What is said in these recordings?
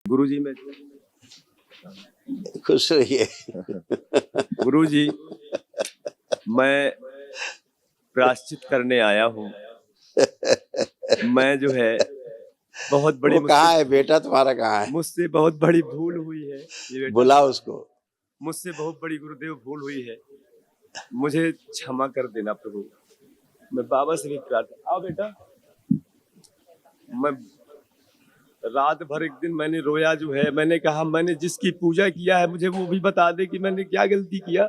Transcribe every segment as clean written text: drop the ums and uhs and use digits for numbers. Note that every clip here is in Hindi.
गुरुजी मैं खुश रहिए। गुरुजी मैं प्रायश्चित करने आया हूँ। मैं जो है बहुत बड़ी वो कहाँ है बेटा तुम्हारा, कहाँ है? मुझसे बहुत बड़ी भूल हुई है। ये बेटा बुलाओ उसको। मुझसे बहुत बड़ी गुरुदेव भूल हुई है, मुझे क्षमा कर देना प्रभु। मैं बाबा से भी प्रार्थना। आओ बेटा। मैं रात भर एक दिन मैंने रोया जो है, मैंने कहा मैंने जिसकी पूजा किया है मुझे वो भी बता दे कि मैंने क्या गलती किया।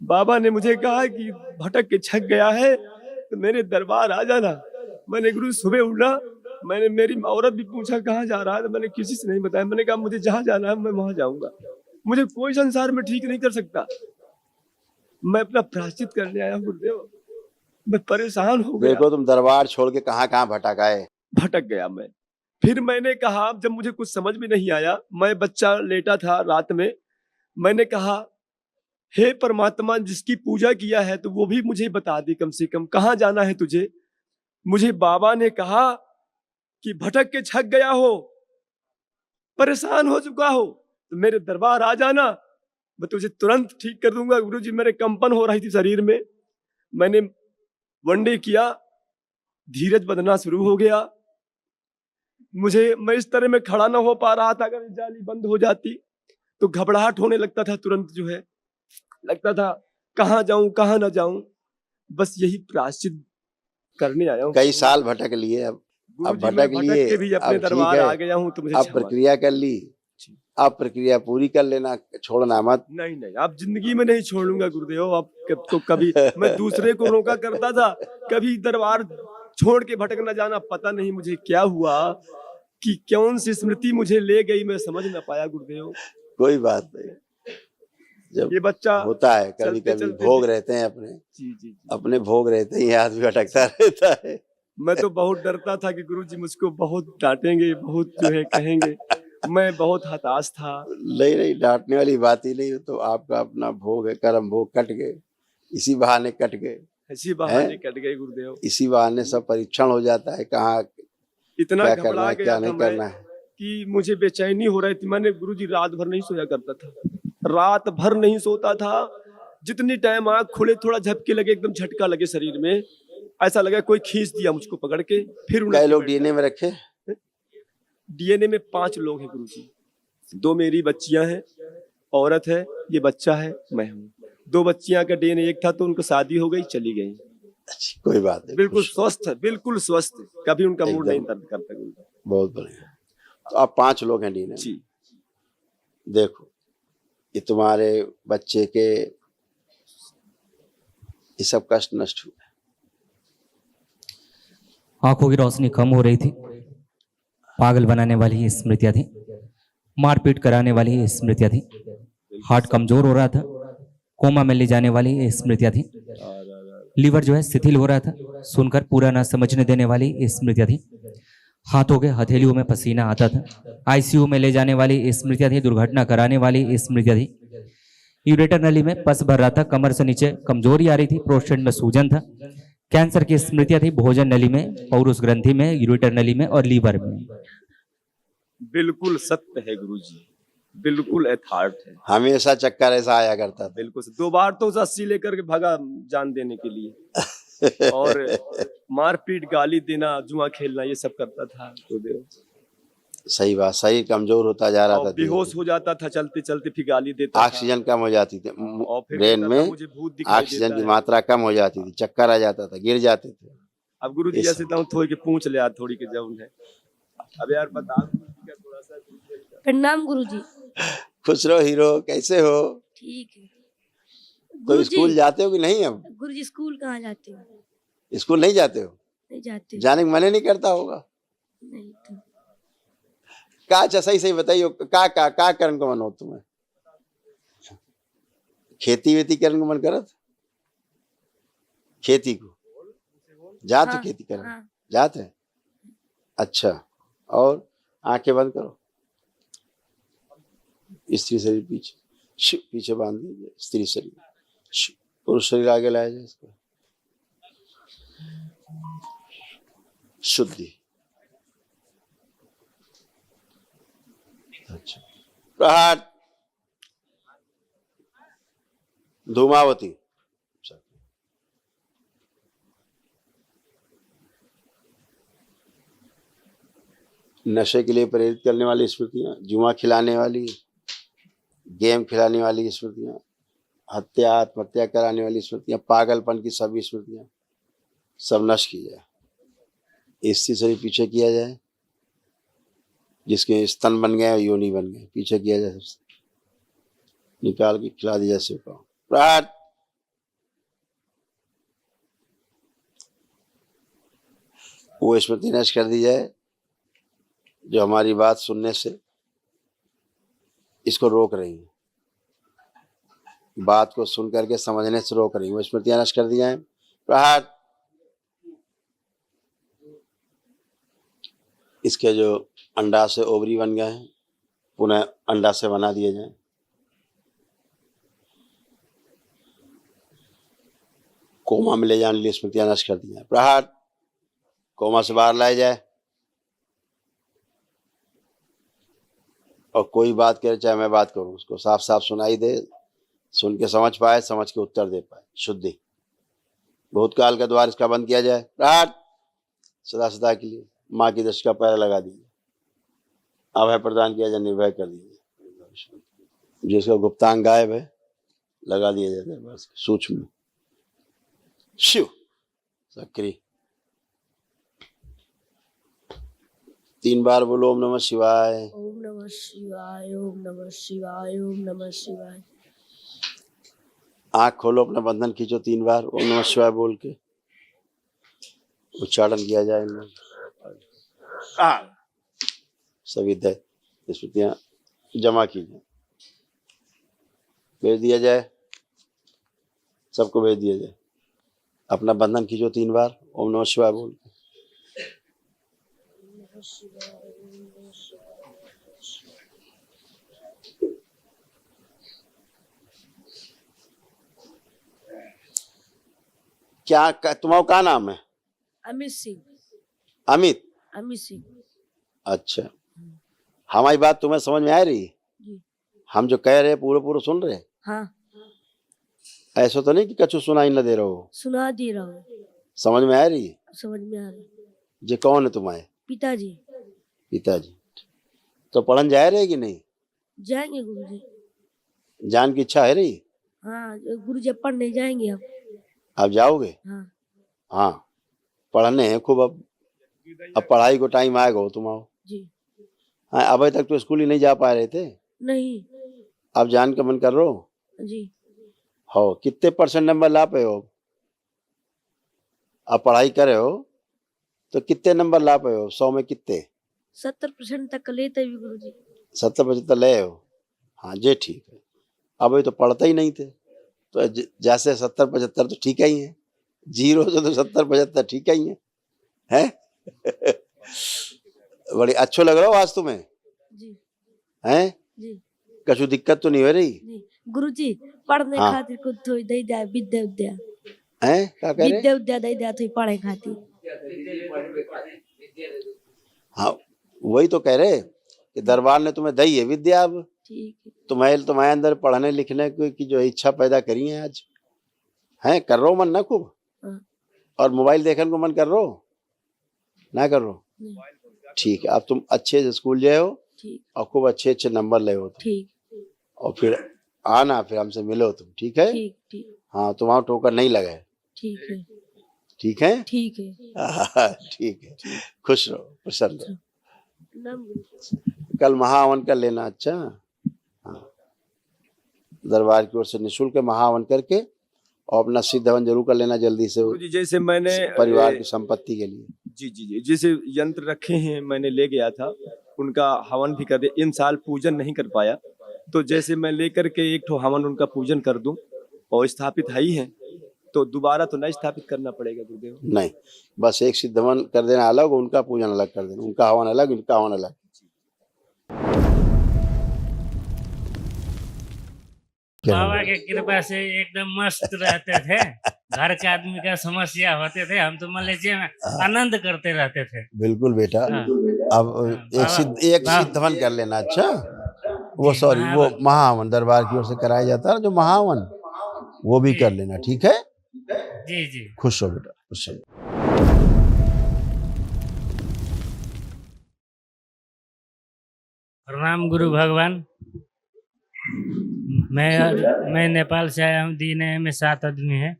बाबा ने मुझे कहा कि भटक के छक गया है तो मेरे दरबार आ जाना। मैंने गुरु सुबह उठा, मैंने मेरी औरत भी पूछा कहाँ जा रहा है, तो मैंने किसी से नहीं बताया। मैंने कहा मुझे जहाँ जाना है मैं वहां जाऊंगा, मुझे कोई संसार में ठीक नहीं कर सकता। मैं अपना प्रायश्चित करने आया गुरुदेव, मैं परेशान हो गया। देखो तुम दरबार छोड़ के कहाँ कहाँ भटक आए। भटक गया मैं। फिर मैंने कहा, जब मुझे कुछ समझ में नहीं आया, मैं बच्चा लेटा था रात में, मैंने कहा हे परमात्मा जिसकी पूजा किया है तो वो भी मुझे बता दे, कम से कम कहाँ जाना है तुझे। मुझे बाबा ने कहा कि भटक के छक गया हो, परेशान हो चुका हो तो मेरे दरबार आ जाना, मैं तुझे तुरंत ठीक कर दूंगा। गुरुजी मेरे कंपन हो रही थी शरीर में, मैंने वनडे किया, धीरज बंधना शुरू हो गया। मैं इस तरह में खड़ा ना हो पा रहा था, अगर जाली बंद हो जाती तो घबराहट होने लगता था, तुरंत जो है लगता था कहाँ जाऊं कहाँ ना जाऊं। बस यही प्रायश्चित करने आया हूँ। कई साल भटक लिए, अब गुरुजी मैं भटक लिए, भटक के भी अपने अब ठीक दरबार है। आ गया हूँ तो मुझे अब क्षमा। प्रक्रिया कर ली, अब प्रक्रिया पूरी कर लेना, छोड़ना मत। नहीं नहीं, आप जिंदगी में नहीं छोड़ूंगा गुरुदेव। आप तो कभी मैं दूसरे को रोका करता था, कभी दरबार छोड़ के भटक न जाना। पता नहीं मुझे क्या हुआ कि कौन सी स्मृति मुझे ले गई, मैं समझ ना पाया गुरुदेव। कोई बात नहीं, जब ये बच्चा होता है कभी चलते कभी चलते भोग रहते हैं अपने, जी जी जी। अपने भोग रहते ही आदमी भटकता रहता है। मैं तो बहुत डरता था कि गुरुजी मुझको बहुत डांटेंगे, बहुत जो है कहेंगे। मैं बहुत हताश था। नहीं नहीं, डांटने वाली बात ही नहीं, तो आपका अपना भोग है, कर्म भोग कट गए, इसी बहाने कट गए, इसी बहाने कट गए गुरुदेव। इसी बहाने सब परीक्षण हो जाता है, कहाँ इतना क्या करना घबरा है गया क्या था नहीं मैं करना है। कि मुझे बेचैनी हो रही थी। मैंने गुरुजी रात भर नहीं सोया करता था, रात भर नहीं सोता था। जितनी टाइम आँख खुले थोड़ा झपके लगे, एकदम झटका लगे शरीर में, ऐसा लगा कोई खींच दिया मुझको पकड़ के। फिर कई लोग डीएनए में रखे? डीएनए में 5 लोग हैं गुरुजी। 2 मेरी बच्चियां हैं, औरत है, ये बच्चा है, मैं हूँ। 2 बच्चियां का डीएनए एक था तो उनको शादी हो गई, चली गई। अच्छी, कोई बात नहीं, बिल्कुल खुश। स्वस्थ है, बिल्कुल स्वस्थ, कभी उनका मूड एकदम। नहीं दर्द करता गुरुजी। बहुत बढ़िया। तो आप 5 लोग हैं डीएनए में। जी। देखो ये तुम्हारे बच्चे के ये सब कष्ट नष्ट हुए। आंखों की रोशनी कम हो रही थी, पागल बनाने वाली स्मृतियां थी, मारपीट कराने वाली स्मृतियां थी, हार्ट कमजोर हो रहा था, कोमा में ले जाने वाली स्मृतियां थी, लीवर जो है शिथिल हो रहा था, सुनकर पूरा ना समझने देने वाली स्मृतियां थी, हाथों के हथेलियों में पसीना आता था, आईसीयू में ले जाने वाली स्मृतियां थी, दुर्घटना कराने वाली स्मृतियां थी, यूरेटर नली में पस भर रहा था, कमर से नीचे कमजोरी आ रही थी, प्रोस्टेट में सूजन था, कैंसर की स्मृतियां थी, भोजन नली में, पौरुष ग्रंथि में, यूरेटर नली में और लीवर में। बिल्कुल सत्य है गुरुजी, बिल्कुल यथार्थ है। हमेशा चक्कर ऐसा आया करता था। बिल्कुल 2 बार तो 80 लेकर के भागा जान देने के लिए, और मारपीट, गाली देना, जुआ खेलना, ये सब करता था गुरुदेव। सही बात, शरीर कमजोर होता जा रहा था, बेहोश हो जाता था चलते चलते, फिर गाली देता था। ऑक्सीजन कम हो जाती थी और फिर ब्रेन में, मुझे भूत दिखाई ऑक्सीजन देता की है। मात्रा कम हो जाती थी, चक्कर आ जाता था, गिर जाते थे। अब गुरुजी ऐसे तो थोड़ी के पूछ ले, थोड़ी के जौन है। अब यार बता गुरुजी का थोड़ा सा। प्रणाम गुरुजी। खुश रहो हीरो, कैसे हो? ठीक है तो स्कूल जाते हो कि नहीं? अब गुरुजी स्कूल कहाँ जाते हो? स्कूल नहीं जाते हो? नहीं जाते। जाने का मन ही नहीं करता होगा। नहीं तो का अच्छा सही सही बताइए, का करने को मन हो तुम्हें? खेती वेती करने को मन करत? खेती को जाते? हाँ, खेती करने हाँ। जाते हैं? अच्छा, और आंखें बंद करो, स्त्री शरीर पीछे पीछे बांध दीजिए, स्त्री शरीर, पुरुष शरीर आगे लाया जाए। इसको शुद्धि, अच्छा, प्रहार धूमावती। नशे के लिए प्रेरित करने वाली स्मृतियां, जुआ खिलाने वाली, गेम खिलाने वाली स्मृतियां, हत्या आत्महत्या कराने वाली स्मृतियां, पागलपन की सभी स्मृतियां सब नष्ट की जाए। स्त्री से भी पीछे किया जाए, जिसके स्तन बन गए योनि बन गए, पीछे किया जाए, निकाल के खिला दिया जाए। प्रहार वो स्मृति नष्ट कर दी जाए जो हमारी बात सुनने से इसको रोक रही है, बात को सुन करके समझने से रोक रही है, वो स्मृतियां नष्ट कर दी जाए। प्रहार इसके जो अंडा से ओवरी बन गए हैं पुनः अंडा से बना दिए जाए। कोमा में ले जाने के लिए स्मृतियां नष्ट कर दी जाए। प्रहार कोमा से बाहर लाया जाए और कोई बात करे चाहे मैं बात करूं उसको साफ साफ सुनाई दे, सुन के समझ पाए, समझ के उत्तर दे पाए। शुद्धि भूतकाल का द्वार इसका बंद किया जाए। प्रहार सदा सदा के लिए माँ की दृष्टि का पैर लगा दीजिए, अभय प्रदान किया जाए, निर्भय कर दीजिए। जिसका गुप्तांग गायब है लगा दिया जाता है, बस सूक्ष्म शिव सक्रिय। 3 बार बोलो ओम नमः शिवाय। ओम नमः शिवाय, ओम नमः शिवाय, ओम नमः शिवाय। आंख खोलो, अपना बंधन खींचो 3 बार ओम नमः शिवाय बोल के उच्चारण किया जाए। सभी दैत्य स्मृतियां जमा की जाए, भेज दिया जाए, सबको भेज दिया जाए। अपना बंधन खींचो 3 बार ओम नमः शिवाय बोल के। क्या तुम्हारा क्या नाम है? अमित सिंह। अमित। अमित सिंह। अच्छा, हमारी बात तुम्हें समझ में आ रही? जी। हम जो कह रहे पूरे पूरे सुन रहे? हाँ। ऐसा तो नहीं कि कछु सुनाई न दे रहे हो? सुना दे रहा हूँ। समझ में आ रही? समझ में आ रही। ये कौन है तुम्हारे? पिताजी। पिताजी। तो पढ़न जा रहे कि नहीं? जाएंगे गुरुजी। जान की इच्छा है रही? हाँ, गुरुजी पढ़ने जाएंगे अब। आप जाओगे? हाँ। हाँ, पढ़ने हैं खूब। अब पढ़ाई को टाइम आएगा तुम्हारा। जी। हाँ, अभी तक तो स्कूल ही नहीं जा पा रहे थे? नहीं। अब जान का मन कर रहे हो? जी। हो, कितने % नंबर ला पे हो? अब पढ़ाई करे हो तो कितने नंबर ला पे हो? 100 में कितने? 70% तक लेते भी गुरुजी। 70-75 ले हो? हाँ, ये ठीक है। अभी तो पढ़ते ही नहीं थे, तो जैसे 70-75 तो ठीक ही है, 0 से तो 70-75 ठीक ही है, हैं? बड़ी अच्छो लग रहा हो आज तुम्हें? जी। हैं? जी। कछु दिक्कत तो नहीं हो रही? जी गुरुजी, पढ़ने हाँ। खातिर कुछ थोड़ी दे दिया विद्या विद्या। हैं? क्या कह रहे? विद्या विद्या दे दिया थोड़ी पढ़े खातिर। हाँ, वही तो कह रहे कि दरबार ने तुम्हें दी है विद्या। अब ठीक है। तुम्हारे अंदर पढ़ने लिखने की जो इच्छा पैदा करी है आज, हैं? कर रो मन ना खूब? हाँ। और मोबाइल देखने को मन कर रो ना? कर रो? नहीं। ठीक है, अब तुम अच्छे से स्कूल जाए हो ठीक। और खूब अच्छे नंबर ले हो तुम। ठीक। और फिर आना, फिर हमसे मिलो तुम, ठीक है? ठीक। ठीक। हाँ, तुम्हारा ठोकर नहीं लगे। ठीक है। ठीक है? ठीक है। ठीक है, खुश रहो, प्रसन्न रहो। नाम गुरुजी। कल महाहवन कर लेना। अच्छा, हाँ, दरबार की ओर से निःशुल्क महाहवन करके और अपना सिद्ध हवन जरूर कर लेना जल्दी से, गुरुजी जैसे मैंने परिवार की संपत्ति के लिए। जी जी जी, जैसे यंत्र रखे हैं मैंने ले गया था, उनका हवन भी कर दिया। इन साल पूजन नहीं कर पाया, तो जैसे मैं लेकर के एक ठो हवन उनका पूजन कर दूं और स्थापित है ही है, तो दोबारा तो नहीं स्थापित करना पड़ेगा गुरुदेव? नहीं, बस एक सिद्ध हवन कर देना अलग, उनका पूजन अलग कर देना, उनका हवन अलग, इनका हवन अलग। बाबा के कृपा से एकदम मस्त रहते थे। घर के आदमी का समस्या होते थे, हम तो मान लीजिए आनंद करते रहते थे। बिल्कुल बेटा। हाँ। अब एक सिद्ध हवन कर लेना। अच्छा, वो जी, सॉरी वो महाहवन। महाहवन दरबार की ओर से कराया जाता है ना, जो महाहवन वो भी जी। कर लेना, ठीक है। जी जी। खुश हो बेटा, खुश हो। प्रणाम गुरु भगवान। मैं नेपाल से आया हूँ। दीने में 7 आदमी है।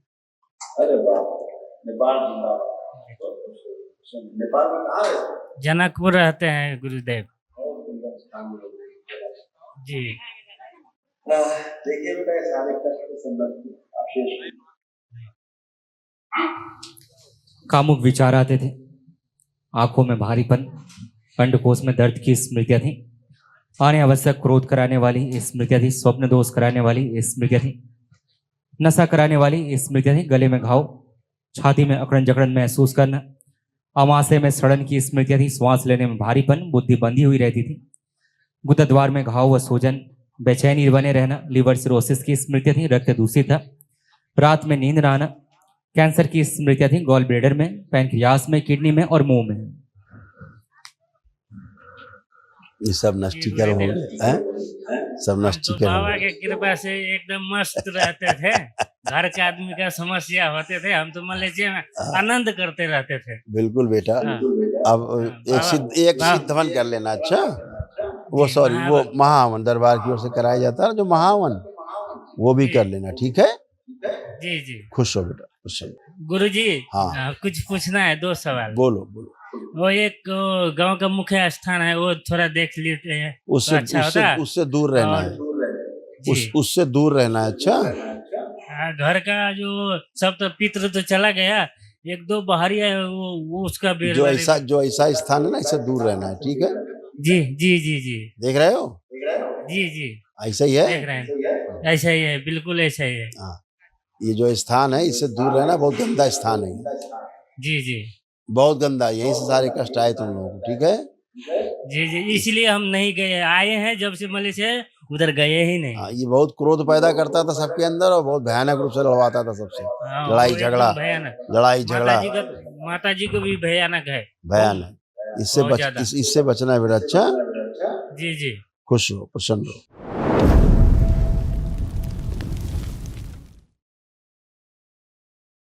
जनकपुर रहते हैं गुरुदेव जी। देखिए बेटा, ये सारे कष्ट कामुक विचार आते थे, आंखों में भारीपन, अंडकोश में दर्द की स्मृतियां थी, अनावश्यक क्रोध कराने वाली स्मृतियां थी, स्वप्न दोष कराने वाली स्मृतियां थी, नशा कराने वाली स्मृतियां थी, गले में घाव, छाती में अकड़न जकड़न महसूस करना, अमाशय में सड़न की स्मृतियां थी, श्वास लेने में भारीपन, बुद्धि बंधी हुई रहती थी, गुदद्वार में घाव व सूजन, बेचैनी बने रहना, लिवर सिरोसिस की स्मृतियां थी, रक्त दूषित था, रात में नींद न आना, कैंसर की स्मृतियां थी, गॉल ब्लेडर में, पैनक्रियास में, किडनी में और मुंह में। ये सब नष्टीकरण हो गए हैं, सब हम तो नष्टीकरण हो बाबा गए। के कृपा से एकदम मस्त रहते थे। घर के आदमी का समस्या होते थे, हम तो मलेशिया में आनंद करते रहते थे। बिल्कुल बेटा। हाँ। अब एक सिद्ध हवन कर लेना, अच्छा। वो जी, सॉरी वो महाहवन। महाहवन दरबार की ओर से कराया जाता है ना, जो महाहवन वो भी जी। कर लेना, ठीक है। जी जी। खुश हो बेटा, खुश हो। गुरुजी, हाँ। कुछ पूछना है, 2 सवाल। बोलो बोलो। वो एक गांव का मुख्य स्थान है, वो थोड़ा देख लेते हैं तो उससे अच्छा उससे होता। उससे दूर रहना और- है, जी। उससे दूर रहना है, अच्छा। घर का जो सब तो पितृ तो चला गया, 1-2 बाहरी है, वो उसका जो ऐसा स्थान है ना, इससे दूर रहना है, ठीक है। जी जी जी जी देख रहे हो, जी जी। ऐसा ही है। देख रहे हैं, ऐसा ही है, बिल्कुल ऐसा ही है। हाँ, ये जो स्थान है इससे दूर रहना, बहुत गंदा स्थान है, जी जी बहुत गंदा। यहीं से सारे कष्ट आए तुम लोगों को, ठीक है। जी जी। इसलिए हम नहीं गए, आए हैं जब से मलेशिया, उधर गए ही नहीं। हाँ, ये बहुत क्रोध पैदा करता था सबके अंदर और बहुत भयानक रूप से लड़वाता था सबसे। हाँ, लड़ाई वो एकदम झगड़ा, भयानक। लड़ाई झगड़ा माता जी को भी भयानक है। भयानक। बहुत ज्यादा। इससे बचना है बेटा, अच्छा। जी जी। खुश हो, प्रसन्न हो।